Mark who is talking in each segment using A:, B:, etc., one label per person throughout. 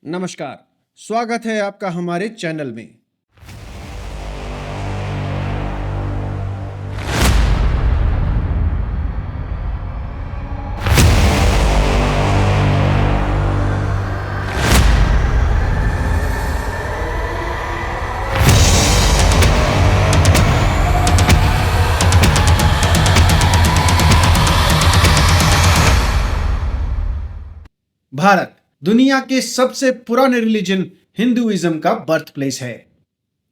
A: नमस्कार, स्वागत है आपका हमारे चैनल में। भारत दुनिया के सबसे पुराने रिलीजन हिंदुइज्म का बर्थ प्लेस है।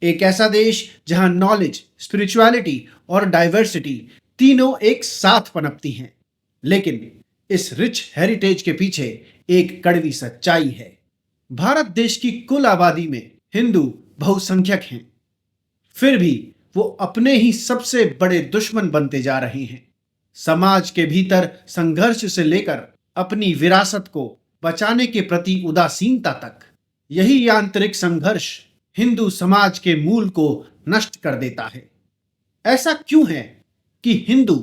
A: एक ऐसा देश जहां नॉलेज, स्पिरिचुअलिटी और डाइवर्सिटी तीनों एक साथ पनपती हैं। लेकिन इस रिच हेरिटेज के पीछे एक कड़वी सच्चाई है। भारत देश की कुल आबादी में हिंदू बहुसंख्यक हैं, फिर भी वो अपने ही सबसे बड़े दुश्मन बनते जा रहे हैं। समाज के भीतर संघर्ष से लेकर अपनी विरासत को बचाने के प्रति उदासीनता तक, यही आंतरिक संघर्ष हिंदू समाज के मूल को नष्ट कर देता है। ऐसा क्यों है कि हिंदू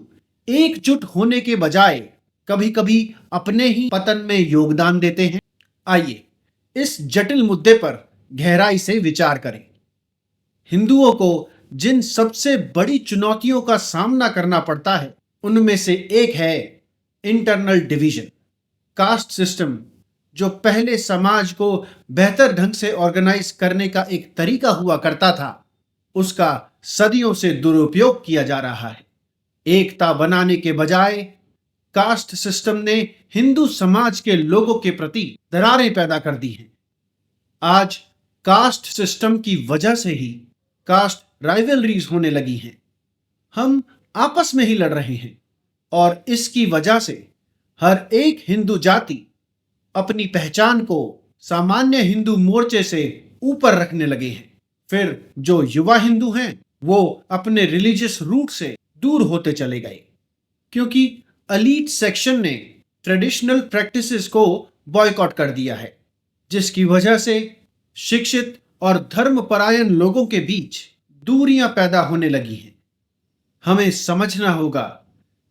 A: एकजुट होने के बजाय कभी कभी अपने ही पतन में योगदान देते हैं? आइए इस जटिल मुद्दे पर गहराई से विचार करें। हिंदुओं को जिन सबसे बड़ी चुनौतियों का सामना करना पड़ता है, उनमें से एक है इंटरनल डिवीजन। कास्ट सिस्टम, जो पहले समाज को बेहतर ढंग से ऑर्गेनाइज करने का एक तरीका हुआ करता था, उसका सदियों से दुरुपयोग किया जा रहा है। एकता बनाने के बजाय कास्ट सिस्टम ने हिंदू समाज के लोगों के प्रति दरारें पैदा कर दी हैं। आज कास्ट सिस्टम की वजह से ही कास्ट राइवलरीज होने लगी हैं। हम आपस में ही लड़ रहे हैं और इसकी वजह से हर एक हिंदू जाति अपनी पहचान को सामान्य हिंदू मोर्चे से ऊपर रखने लगे हैं। फिर जो युवा हिंदू हैं, वो अपने रिलीजियस रूट से दूर होते चले गए, क्योंकि एलीट सेक्शन ने ट्रेडिशनल प्रैक्टिसेस को बॉयकॉट कर दिया है, जिसकी वजह से शिक्षित और धर्मपरायण लोगों के बीच दूरियां पैदा होने लगी हैं। हमें समझना होगा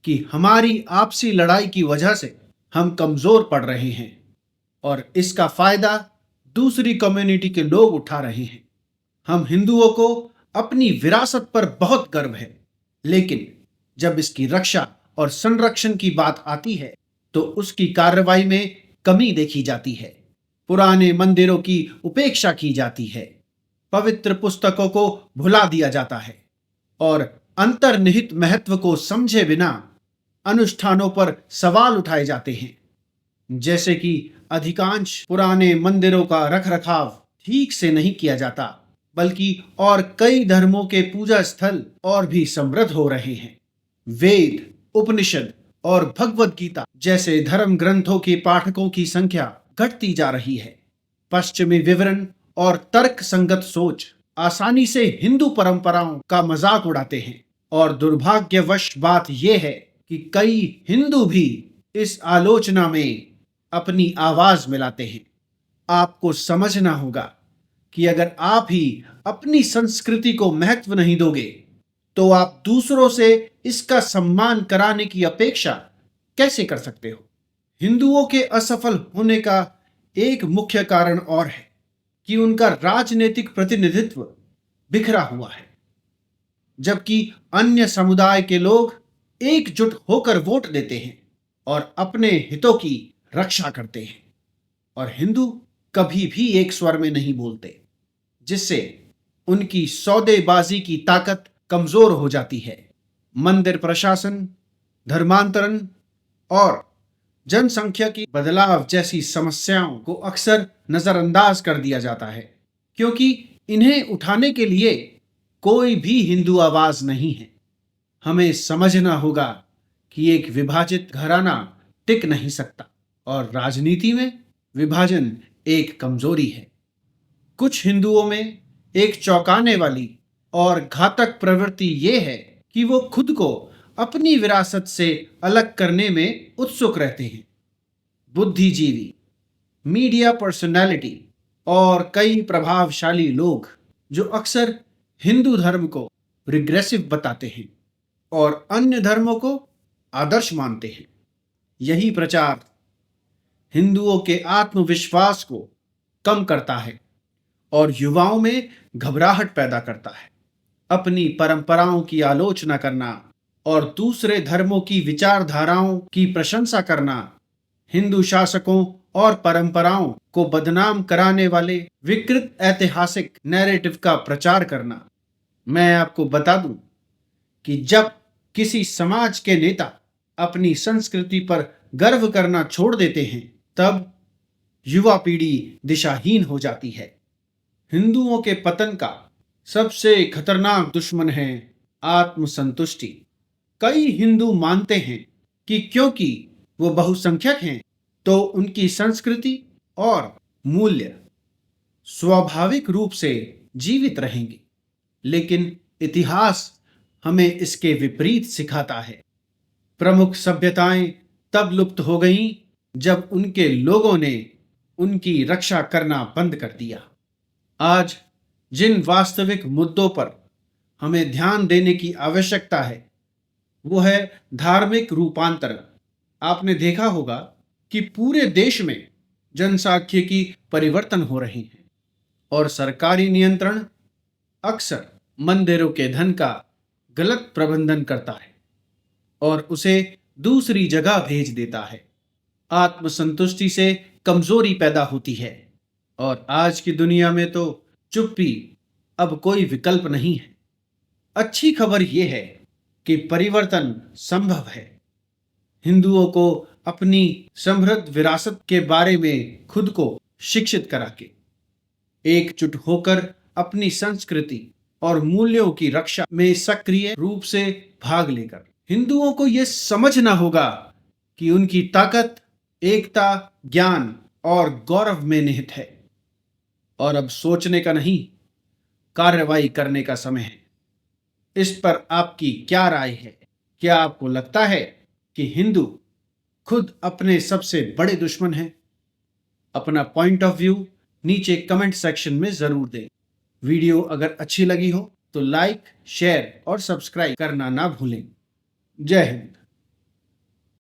A: कि हमारी आपसी लड़ाई की वजह से हम कमजोर पड़ रहे हैं और इसका फायदा दूसरी कम्युनिटी के लोग उठा रहे हैं। हम हिंदुओं को अपनी विरासत पर बहुत गर्व है, लेकिन जब इसकी रक्षा और संरक्षण की बात आती है तो उसकी कार्रवाई में कमी देखी जाती है। पुराने मंदिरों की उपेक्षा की जाती है, पवित्र पुस्तकों को भुला दिया जाता है और अंतर्निहित महत्व को समझे बिना अनुष्ठानों पर सवाल उठाए जाते हैं। जैसे कि अधिकांश पुराने मंदिरों का रखरखाव ठीक से नहीं किया जाता, बल्कि और कई धर्मों के पूजा स्थल और भी समृद्ध हो रहे हैं। वेद, उपनिषद और भगवद गीता जैसे धर्म ग्रंथों के पाठकों की संख्या घटती जा रही है। पश्चिमी विवरण और तर्क संगत सोच आसानी से हिंदू परंपराओं का मजाक उड़ाते हैं और दुर्भाग्यवश बात यह है कि कई हिंदू भी इस आलोचना में अपनी आवाज मिलाते हैं। आपको समझना होगा कि अगर आप ही अपनी संस्कृति को महत्व नहीं दोगे, तो आप दूसरों से इसका सम्मान कराने की अपेक्षा कैसे कर सकते हो? हिंदुओं के असफल होने का एक मुख्य कारण और है कि उनका राजनीतिक प्रतिनिधित्व बिखरा हुआ है। जबकि अन्य समुदाय के लोग एकजुट होकर वोट देते हैं और अपने हितों की रक्षा करते हैं, और हिंदू कभी भी एक स्वर में नहीं बोलते, जिससे उनकी सौदेबाजी की ताकत कमजोर हो जाती है। मंदिर प्रशासन, धर्मांतरण और जनसंख्या की बदलाव जैसी समस्याओं को अक्सर नजरअंदाज कर दिया जाता है, क्योंकि इन्हें उठाने के लिए कोई भी हिंदू आवाज नहीं है। हमें समझना होगा कि एक विभाजित घराना टिक नहीं सकता और राजनीति में विभाजन एक कमजोरी है। कुछ हिंदुओं में एक चौंकाने वाली और घातक प्रवृत्ति यह है कि वो खुद को अपनी विरासत से अलग करने में उत्सुक रहते हैं। बुद्धिजीवी, मीडिया पर्सनालिटी और कई प्रभावशाली लोग जो अक्सर हिंदू धर्म को रिग्रेसिव बताते हैं और अन्य धर्मों को आदर्श मानते हैं। यही प्रचार हिंदुओं के आत्मविश्वास को कम करता है और युवाओं में घबराहट पैदा करता है। अपनी परंपराओं की आलोचना करना और दूसरे धर्मों की विचारधाराओं की प्रशंसा करना, हिंदू शासकों और परंपराओं को बदनाम कराने वाले विकृत ऐतिहासिक नैरेटिव का प्रचार करना। मैं आपको बता दूं कि जब किसी समाज के नेता अपनी संस्कृति पर गर्व करना छोड़ देते हैं, तब युवा पीढ़ी दिशाहीन हो जाती है। हिंदुओं के पतन का सबसे खतरनाक दुश्मन है आत्मसंतुष्टि। कई हिंदू मानते हैं कि क्योंकि वो बहुसंख्यक हैं, तो उनकी संस्कृति और मूल्य स्वाभाविक रूप से जीवित रहेंगे। लेकिन इतिहास हमें इसके विपरीत सिखाता है। प्रमुख सभ्यताएं तब लुप्त हो गईं जब उनके लोगों ने उनकी रक्षा करना बंद कर दिया। आज जिन वास्तविक मुद्दों पर हमें ध्यान देने की आवश्यकता है, वो है धार्मिक रूपांतरण। आपने देखा होगा कि पूरे देश में जनसांख्यिकी परिवर्तन हो रहे हैं और सरकारी नियंत्रण अक्सर मंदिरों के धन का गलत प्रबंधन करता है और उसे दूसरी जगह भेज देता है। आत्मसंतुष्टि से कमजोरी पैदा होती है और आज की दुनिया में तो चुप्पी अब कोई विकल्प नहीं है। अच्छी खबर यह है कि परिवर्तन संभव है। हिंदुओं को अपनी समृद्ध विरासत के बारे में खुद को शिक्षित करा के एकजुट होकर अपनी संस्कृति और मूल्यों की रक्षा में सक्रिय रूप से भाग लेकर हिंदुओं को यह समझना होगा कि उनकी ताकत एकता, ज्ञान और गौरव में निहित है। और अब सोचने का नहीं, कार्रवाई करने का समय है। इस पर आपकी क्या राय है? क्या आपको लगता है कि हिंदू खुद अपने सबसे बड़े दुश्मन हैं? अपना पॉइंट ऑफ व्यू नीचे कमेंट सेक्शन में जरूर दें। वीडियो अगर अच्छी लगी हो तो लाइक, शेयर और सब्सक्राइब करना ना भूलें। जय हिंद।